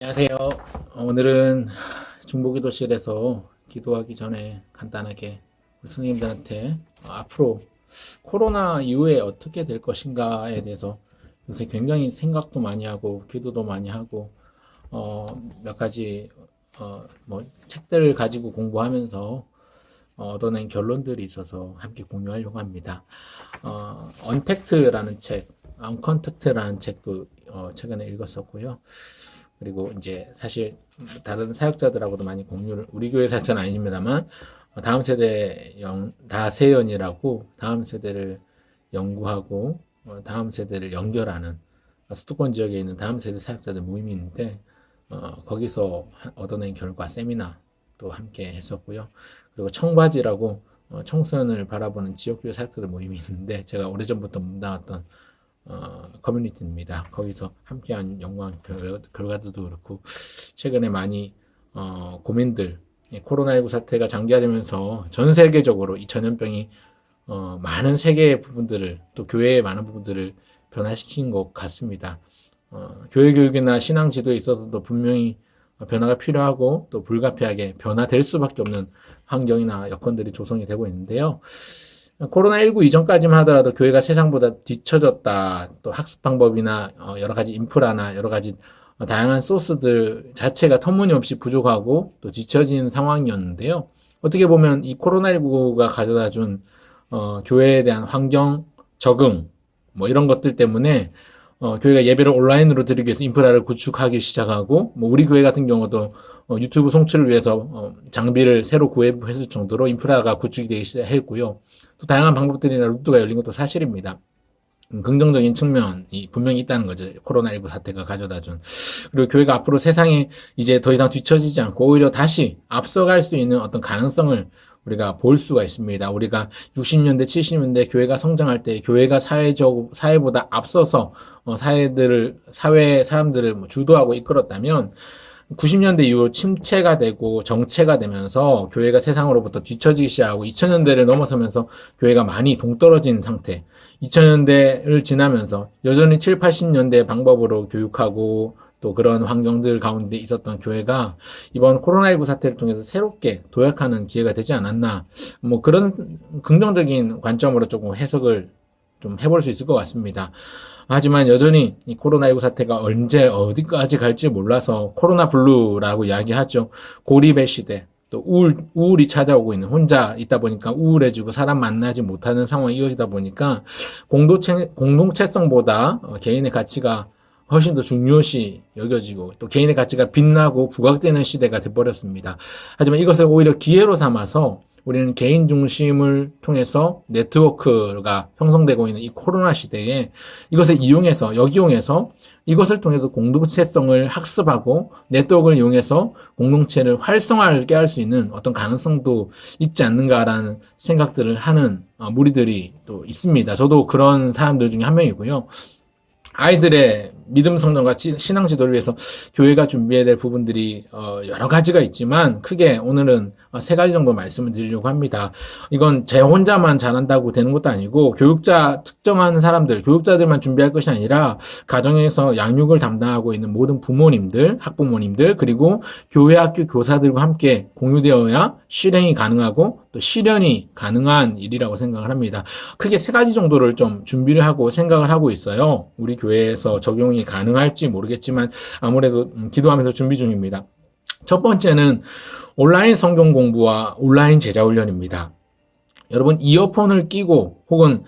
안녕하세요. 오늘은 중보기도실에서 기도하기 전에 간단하게 우리 선생님들한테 앞으로 코로나 이후에 어떻게 될 것인가에 대해서 요새 굉장히 생각도 많이 하고 기도도 많이 하고 몇 가지 뭐 책들을 가지고 공부하면서 얻어낸 결론들이 있어서 함께 공유하려고 합니다. 언택트라는 책, 언컨택트라는 책도 최근에 읽었었고요. 그리고 이제 사실 다른 사역자들하고도 많이 공유를, 우리 교회 사역자는 아닙니다만 다음 세대 다세연이라고 다음 세대를 연구하고 다음 세대를 연결하는 수도권 지역에 있는 다음 세대 사역자들 모임이 있는데 거기서 얻어낸 결과 세미나도 함께 했었고요. 그리고 청바지라고 청소년을 바라보는 지역교회 사역자들 모임이 있는데 제가 오래전부터 몸담았던 커뮤니티입니다. 거기서 함께한 연구한 결과들도 그렇고 최근에 많이 고민들, 코로나19 사태가 장기화되면서 전 세계적으로 이 전염병이 많은 세계의 부분들을 또 교회의 많은 부분들을 변화시킨 것 같습니다. 교회 교육이나 신앙 지도에 있어서도 분명히 변화가 필요하고 또 불가피하게 변화될 수밖에 없는 환경이나 여건들이 조성이 되고 있는데요. 코로나19 이전까지만 하더라도 교회가 세상보다 뒤처졌다. 또 학습 방법이나 여러 가지 인프라나 여러 가지 다양한 소스들 자체가 터무니없이 부족하고 또 뒤처진 상황이었는데요. 어떻게 보면 이 코로나19가 가져다 준 교회에 대한 환경 적응 뭐 이런 것들 때문에 교회가 예배를 온라인으로 드리기 위해서 인프라를 구축하기 시작하고 뭐 우리 교회 같은 경우도 유튜브 송출을 위해서 장비를 새로 구입했을 정도로 인프라가 구축이 되기 시작했고요. 또 다양한 방법들이나 루트가 열린 것도 사실입니다. 긍정적인 측면이 분명히 있다는 거죠. 코로나19 사태가 가져다 준. 그리고 교회가 앞으로 세상에 이제 더 이상 뒤처지지 않고 오히려 다시 앞서갈 수 있는 어떤 가능성을 우리가 볼 수가 있습니다. 우리가 60년대, 70년대 교회가 성장할 때 교회가 사회보다 앞서서 사회 사람들을 주도하고 이끌었다면 90년대 이후 침체가 되고 정체가 되면서 교회가 세상으로부터 뒤처지기 시작하고 2000년대를 넘어서면서 교회가 많이 동떨어진 상태. 2000년대를 지나면서 여전히 7, 80년대 방법으로 교육하고 또 그런 환경들 가운데 있었던 교회가 이번 코로나19 사태를 통해서 새롭게 도약하는 기회가 되지 않았나. 뭐 그런 긍정적인 관점으로 조금 해석을 좀 해볼 수 있을 것 같습니다. 하지만 여전히 이 코로나19 사태가 언제 어디까지 갈지 몰라서 코로나 블루라고 이야기하죠. 고립의 시대, 또 우울이 찾아오고 있는, 혼자 있다 보니까 우울해지고 사람 만나지 못하는 상황이 이어지다 보니까 공동체성보다 개인의 가치가 훨씬 더 중요시 여겨지고 또 개인의 가치가 빛나고 부각되는 시대가 돼버렸습니다. 하지만 이것을 오히려 기회로 삼아서 우리는 개인 중심을 통해서 네트워크가 형성되고 있는 이 코로나 시대에 이것을 이용해서, 역이용해서 이것을 통해서 공동체성을 학습하고 네트워크를 이용해서 공동체를 활성화하게 할 수 있는 어떤 가능성도 있지 않는가라는 생각들을 하는 무리들이 또 있습니다. 저도 그런 사람들 중에 한 명이고요. 아이들의 믿음 성장과 신앙 지도를 위해서 교회가 준비해야 될 부분들이 여러 가지가 있지만 크게 오늘은 세 가지 정도 말씀을 드리려고 합니다. 이건 제 혼자만 잘한다고 되는 것도 아니고 교육자 특정한 사람들, 교육자들만 준비할 것이 아니라 가정에서 양육을 담당하고 있는 모든 부모님들, 학부모님들 그리고 교회 학교 교사들과 함께 공유되어야 실행이 가능하고 또 실현이 가능한 일이라고 생각을 합니다. 크게 세 가지 정도를 좀 준비를 하고 생각을 하고 있어요. 우리 교회에서 적용이 가능할지 모르겠지만 아무래도 기도하면서 준비 중입니다. 첫 번째는 온라인 성경 공부와 온라인 제자 훈련입니다. 여러분 이어폰을 끼고 혹은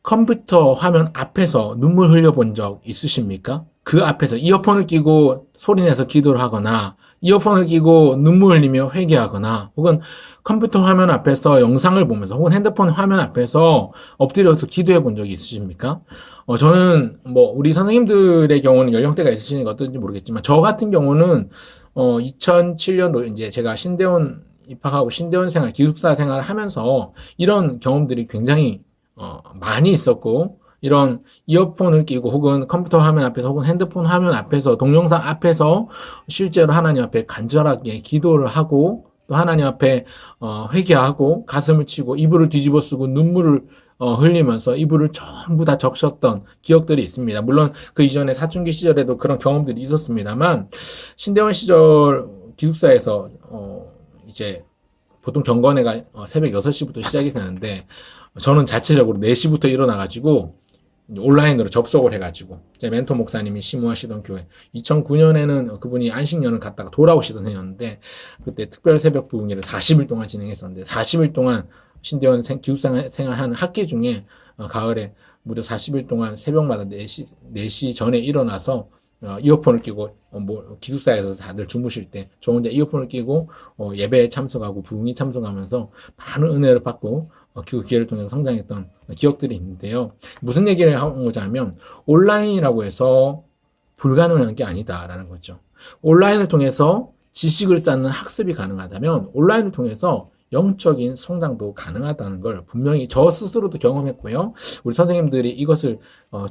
컴퓨터 화면 앞에서 눈물 흘려본 적 있으십니까? 그 앞에서 이어폰을 끼고 소리내서 기도를 하거나 이어폰을 끼고 눈물 흘리며 회개하거나 혹은 컴퓨터 화면 앞에서 영상을 보면서 혹은 핸드폰 화면 앞에서 엎드려서 기도해 본 적이 있으십니까? 저는 뭐 우리 선생님들의 경우는 연령대가 있으시니까 어떤지 모르겠지만 저 같은 경우는 2007년도 이제 제가 신대원 입학하고 신대원 생활, 기숙사 생활을 하면서 이런 경험들이 굉장히 많이 있었고 이런 이어폰을 끼고 혹은 컴퓨터 화면 앞에서 혹은 핸드폰 화면 앞에서 동영상 앞에서 실제로 하나님 앞에 간절하게 기도를 하고 또 하나님 앞에 회개하고 가슴을 치고 이불을 뒤집어 쓰고 눈물을 흘리면서 이불을 전부 다 적셨던 기억들이 있습니다. 물론 그 이전에 사춘기 시절에도 그런 경험들이 있었습니다만, 신대원 시절 기숙사에서 이제 보통 경건회가 새벽 6시부터 시작이 되는데, 저는 자체적으로 4시부터 일어나가지고 온라인으로 접속을 해가지고 제 멘토 목사님이 심우하시던 교회, 2009년에는 그분이 안식년을 갔다가 돌아오시던 해였는데, 그때 특별 새벽 부흥회를 40일 동안 진행했었는데, 40일 동안 신대원 기숙사 생활하는 학기 중에 가을에 무려 40일 동안 새벽마다 4시 전에 일어나서 이어폰을 끼고 기숙사에서 다들 주무실 때 저 혼자 이어폰을 끼고 예배에 참석하고 부흥이 참석하면서 많은 은혜를 받고 그 기회를 통해서 성장했던 기억들이 있는데요. 무슨 얘기를 하고자 하면, 온라인이라고 해서 불가능한 게 아니다라는 거죠. 온라인을 통해서 지식을 쌓는 학습이 가능하다면 온라인을 통해서 영적인 성장도 가능하다는 걸 분명히 저 스스로도 경험했고요. 우리 선생님들이 이것을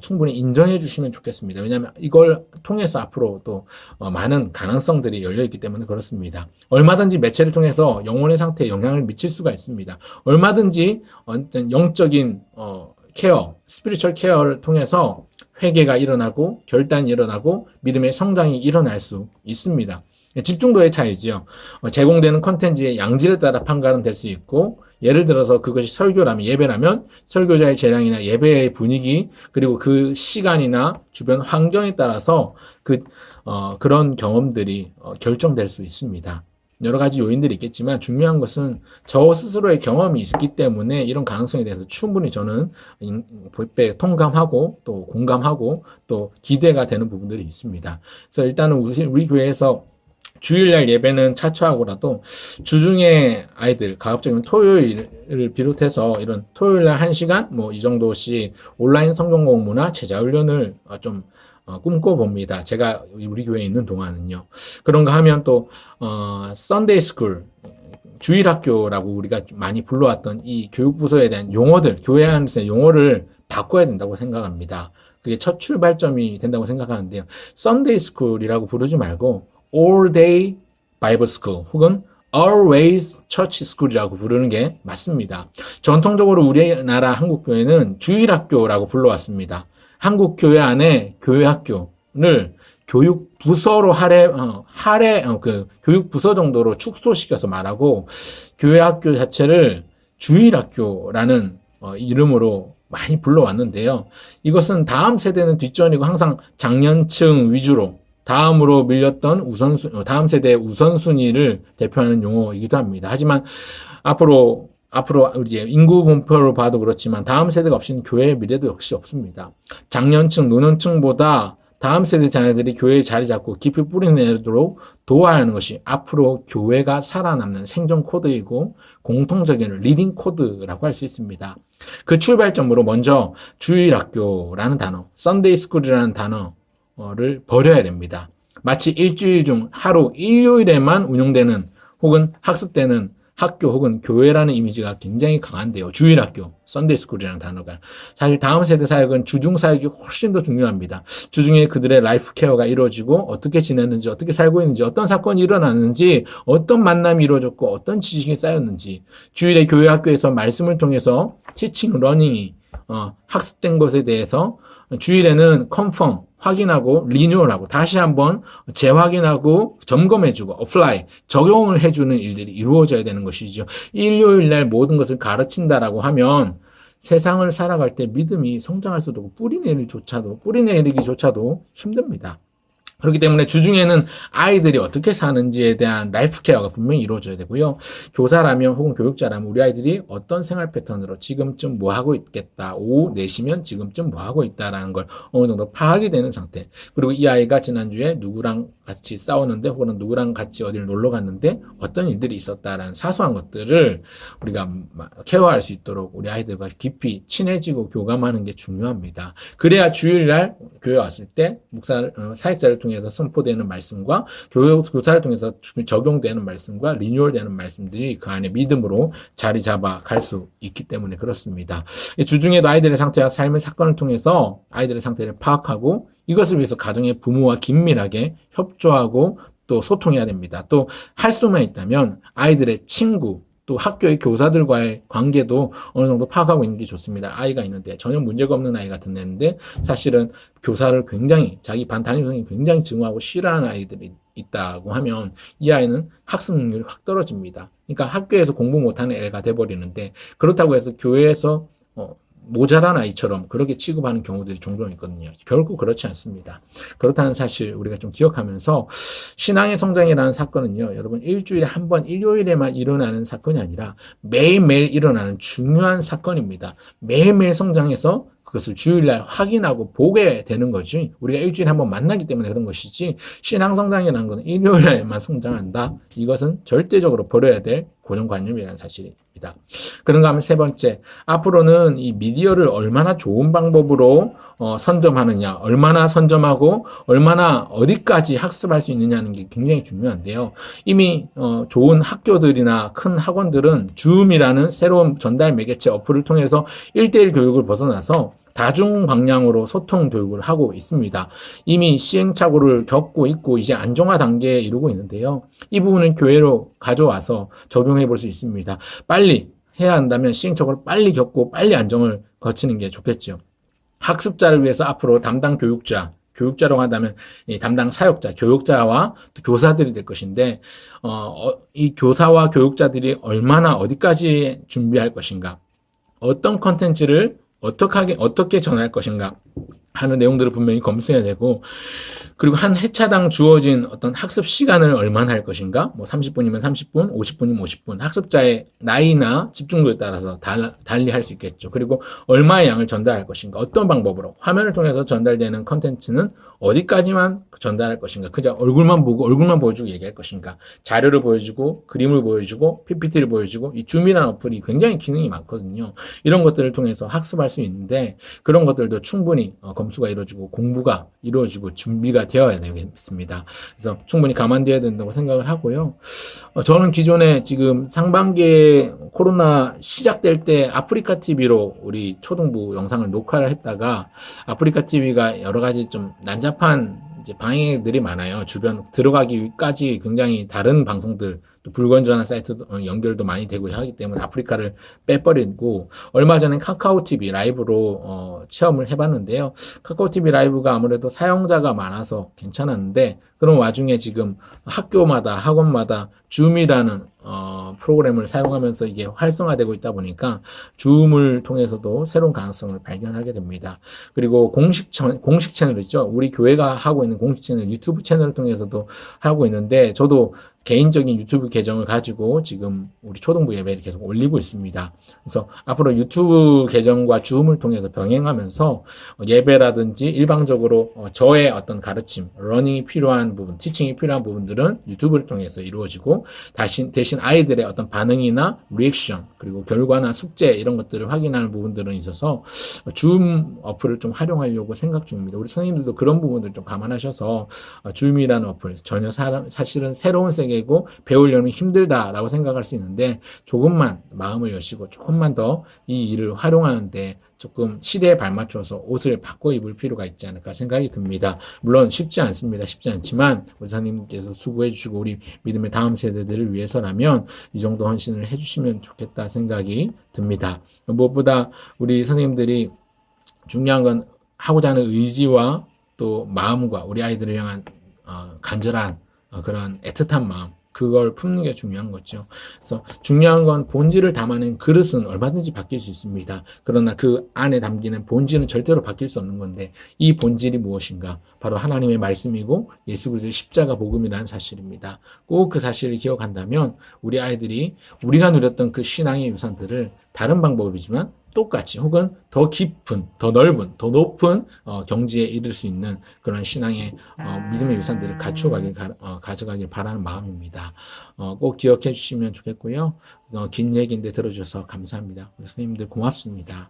충분히 인정해 주시면 좋겠습니다. 왜냐하면 이걸 통해서 앞으로 또 많은 가능성들이 열려있기 때문에 그렇습니다. 얼마든지 매체를 통해서 영혼의 상태에 영향을 미칠 수가 있습니다. 얼마든지 어떤 영적인 케어, 스피리추얼 케어를 통해서 회개가 일어나고 결단이 일어나고 믿음의 성장이 일어날 수 있습니다. 집중도의 차이지요. 제공되는 컨텐츠의 양질에 따라 판가름 될 수 있고, 예를 들어서 그것이 설교라면, 예배라면 설교자의 재량이나 예배의 분위기, 그리고 그 시간이나 주변 환경에 따라서 그런 경험들이 결정될 수 있습니다. 여러 가지 요인들이 있겠지만 중요한 것은 저 스스로의 경험이 있기 때문에 이런 가능성에 대해서 충분히 저는 통감하고 또 공감하고 또 기대가 되는 부분들이 있습니다. 그래서 일단은 우리 교회에서 주일날 예배는 차초하고라도 주중에 아이들, 가급적이면 토요일을 비롯해서 이런 토요일날 1시간, 이 정도씩 온라인 성경 공부나 제자훈련을 좀 꿈꿔봅니다. 제가 우리 교회에 있는 동안은요. 그런가 하면 또, 썬데이 스쿨, 주일학교라고 우리가 많이 불러왔던 이 교육부서에 대한 용어들, 교회 안에서의 용어를 바꿔야 된다고 생각합니다. 그게 첫 출발점이 된다고 생각하는데요. 썬데이 스쿨이라고 부르지 말고 All Day Bible School 혹은 Always Church School이라고 부르는 게 맞습니다. 전통적으로 우리나라 한국교회는 주일학교라고 불러왔습니다. 한국교회 안에 교회학교를 교육부서로 교육부서 정도로 축소시켜서 말하고, 교회학교 자체를 주일학교라는 이름으로 많이 불러왔는데요. 이것은 다음 세대는 뒷전이고 항상 장년층 위주로 다음으로 밀렸던 다음 세대의 우선순위를 대표하는 용어이기도 합니다. 하지만 앞으로 이제 인구 분포를 봐도 그렇지만 다음 세대가 없이는 교회의 미래도 역시 없습니다. 장년층, 노년층보다 다음 세대 자녀들이 교회에 자리 잡고 깊이 뿌리내도록 도와야 하는 것이 앞으로 교회가 살아남는 생존 코드이고 공통적인 리딩 코드라고 할 수 있습니다. 그 출발점으로 먼저 주일학교라는 단어, 썬데이 스쿨이라는 단어를 버려야 됩니다. 마치 일주일 중 하루 일요일에만 운영되는 혹은 학습되는 학교 혹은 교회라는 이미지가 굉장히 강한데요. 주일학교, 썬데이 스쿨이라는 단어가. 사실 다음 세대 사역은 주중 사역이 훨씬 더 중요합니다. 주중에 그들의 라이프 케어가 이루어지고 어떻게 지냈는지, 어떻게 살고 있는지, 어떤 사건이 일어났는지, 어떤 만남이 이루어졌고 어떤 지식이 쌓였는지, 주일에 교회 학교에서 말씀을 통해서 티칭, 러닝이 학습된 것에 대해서 주일에는 컨펌, 확인하고 리뉴얼하고 다시 한번 재확인하고 점검해주고 어플라이, 적용을 해주는 일들이 이루어져야 되는 것이죠. 일요일 날 모든 것을 가르친다라고 하면 세상을 살아갈 때 믿음이 성장할 수도 없고 뿌리내리기조차도 힘듭니다. 그렇기 때문에 주중에는 아이들이 어떻게 사는지에 대한 라이프 케어가 분명히 이루어져야 되고요. 교사라면 혹은 교육자라면 우리 아이들이 어떤 생활 패턴으로 지금쯤 뭐 하고 있겠다, 오후 4시면 지금쯤 뭐 하고 있다라는 걸 어느 정도 파악이 되는 상태. 그리고 이 아이가 지난주에 누구랑 같이 싸웠는데 혹은 누구랑 같이 어디를 놀러 갔는데 어떤 일들이 있었다라는 사소한 것들을 우리가 케어할 수 있도록 우리 아이들과 깊이 친해지고 교감하는 게 중요합니다. 그래야 주일날 교회 왔을 때 사역자를 통해서 선포되는 말씀과 교사를 통해서 적용되는 말씀과 리뉴얼되는 말씀들이 그 안에 믿음으로 자리 잡아 갈 수 있기 때문에 그렇습니다. 주중에도 아이들의 상태와 삶의 사건을 통해서 아이들의 상태를 파악하고 이것을 위해서 가정의 부모와 긴밀하게 협조하고 또 소통해야 됩니다. 또 할 수만 있다면 아이들의 친구, 또 학교의 교사들과의 관계도 어느 정도 파악하고 있는 게 좋습니다. 아이가 있는데 전혀 문제가 없는 아이가 듣는데 사실은 교사를 굉장히 자기 반 담임선생님이 굉장히 증오하고 싫어하는 아이들이 있다고 하면 이 아이는 학습 능력이 확 떨어집니다. 그러니까 학교에서 공부 못하는 애가 돼버리는데 그렇다고 해서 교회에서 모자란 아이처럼 그렇게 취급하는 경우들이 종종 있거든요. 결국 그렇지 않습니다. 그렇다는 사실 우리가 좀 기억하면서 신앙의 성장이라는 사건은요, 여러분 일주일에 한 번 일요일에만 일어나는 사건이 아니라 매일매일 일어나는 중요한 사건입니다. 매일매일 성장해서 그것을 주일날 확인하고 보게 되는 거지. 우리가 일주일에 한 번 만나기 때문에 그런 것이지 신앙 성장이라는 것은 일요일날만 성장한다. 이것은 절대적으로 버려야 될 고정관념이라는 사실입니다. 그런가 하면 세 번째, 앞으로는 이 미디어를 얼마나 좋은 방법으로 선점하느냐, 얼마나 선점하고 얼마나 어디까지 학습할 수 있느냐는 게 굉장히 중요한데요. 이미 좋은 학교들이나 큰 학원들은 줌이라는 새로운 전달 매개체 어플을 통해서 1대1 교육을 벗어나서 다중 방향으로 소통 교육을 하고 있습니다. 이미 시행착오를 겪고 있고 이제 안정화 단계에 이르고 있는데요. 이 부분은 교회로 가져와서 적용해 볼 수 있습니다. 빨리 해야 한다면 시행착오를 빨리 겪고 빨리 안정을 거치는 게 좋겠죠. 학습자를 위해서 앞으로 담당 교육자라고 한다면 이 담당 사역자, 교육자와 또 교사들이 될 것인데 이 교사와 교육자들이 얼마나 어디까지 준비할 것인가, 어떤 컨텐츠를 어떻게 전할 것인가 하는 내용들을 분명히 검수해야 되고, 그리고 한 회차당 주어진 어떤 학습 시간을 얼마나 할 것인가, 뭐 30분이면 30분, 50분이면 50분, 학습자의 나이나 집중도에 따라서 달리 할 수 있겠죠. 그리고 얼마의 양을 전달할 것인가, 어떤 방법으로, 화면을 통해서 전달되는 컨텐츠는 어디까지만 전달할 것인가, 그냥 얼굴만 보고 얼굴만 보여주고 얘기할 것인가, 자료를 보여주고 그림을 보여주고 PPT를 보여주고, 이 줌이라는 어플이 굉장히 기능이 많거든요. 이런 것들을 통해서 학습할 수 있는데 그런 것들도 충분히 검수가 이루어지고 공부가 이루어지고 준비가 되어야 되겠습니다. 그래서 충분히 감안되어야 된다고 생각을 하고요. 저는 기존에 지금 상반기에 코로나 시작될 때 아프리카 TV로 우리 초등부 영상을 녹화를 했다가, 아프리카 TV가 여러 가지 좀 난잡한 이제 방해들이 많아요. 주변 들어가기까지 굉장히 다른 방송들, 또 불건전한 사이트 연결도 많이 되고 하기 때문에 아프리카를 빼버리고, 얼마 전에 카카오 TV 라이브로 체험을 해봤는데요. 카카오 TV 라이브가 아무래도 사용자가 많아서 괜찮았는데, 그런 와중에 지금 학교마다 학원마다 줌이라는 프로그램을 사용하면서 이게 활성화되고 있다 보니까 줌을 통해서도 새로운 가능성을 발견하게 됩니다. 그리고 공식 채널 있죠. 우리 교회가 하고 있는 공식 채널, 유튜브 채널을 통해서도 하고 있는데, 저도 개인적인 유튜브 계정을 가지고 지금 우리 초등부 예배를 계속 올리고 있습니다. 그래서 앞으로 유튜브 계정과 줌을 통해서 병행하면서 예배라든지 일방적으로 저의 어떤 가르침, 러닝이 필요한 부분, 티칭이 필요한 부분들은 유튜브를 통해서 이루어지고, 대신 아이들의 어떤 반응이나 리액션, 그리고 결과나 숙제 이런 것들을 확인하는 부분들은 있어서 줌 어플을 좀 활용하려고 생각 중입니다. 우리 선생님들도 그런 부분들 좀 감안하셔서 줌이라는 어플, 전혀 사실은 새로운 세계이고 배우려면 힘들다라고 생각할 수 있는데, 조금만 마음을 여시고 조금만 더 이 일을 활용하는데 조금 시대에 발맞춰서 옷을 바꿔 입을 필요가 있지 않을까 생각이 듭니다. 물론 쉽지 않습니다. 쉽지 않지만 우리 선생님께서 수고해 주시고 우리 믿음의 다음 세대들을 위해서라면 이 정도 헌신을 해주시면 좋겠다 생각이 듭니다. 무엇보다 우리 선생님들이 중요한 건 하고자 하는 의지와 또 마음과 우리 아이들을 향한 간절한 그런 애틋한 마음, 그걸 품는 게 중요한 거죠. 그래서 중요한 건 본질을 담아낸 그릇은 얼마든지 바뀔 수 있습니다. 그러나 그 안에 담기는 본질은 절대로 바뀔 수 없는 건데, 이 본질이 무엇인가? 바로 하나님의 말씀이고 예수 그리스도의 십자가 복음이라는 사실입니다. 꼭 그 사실을 기억한다면 우리 아이들이 우리가 누렸던 그 신앙의 유산들을 다른 방법이지만 똑같이, 혹은 더 깊은, 더 넓은, 더 높은 경지에 이를 수 있는 그런 신앙의 믿음의 유산들을 가져가길 바라는 마음입니다. 꼭 기억해 주시면 좋겠고요. 긴 얘기인데 들어주셔서 감사합니다. 우리 선생님들 고맙습니다.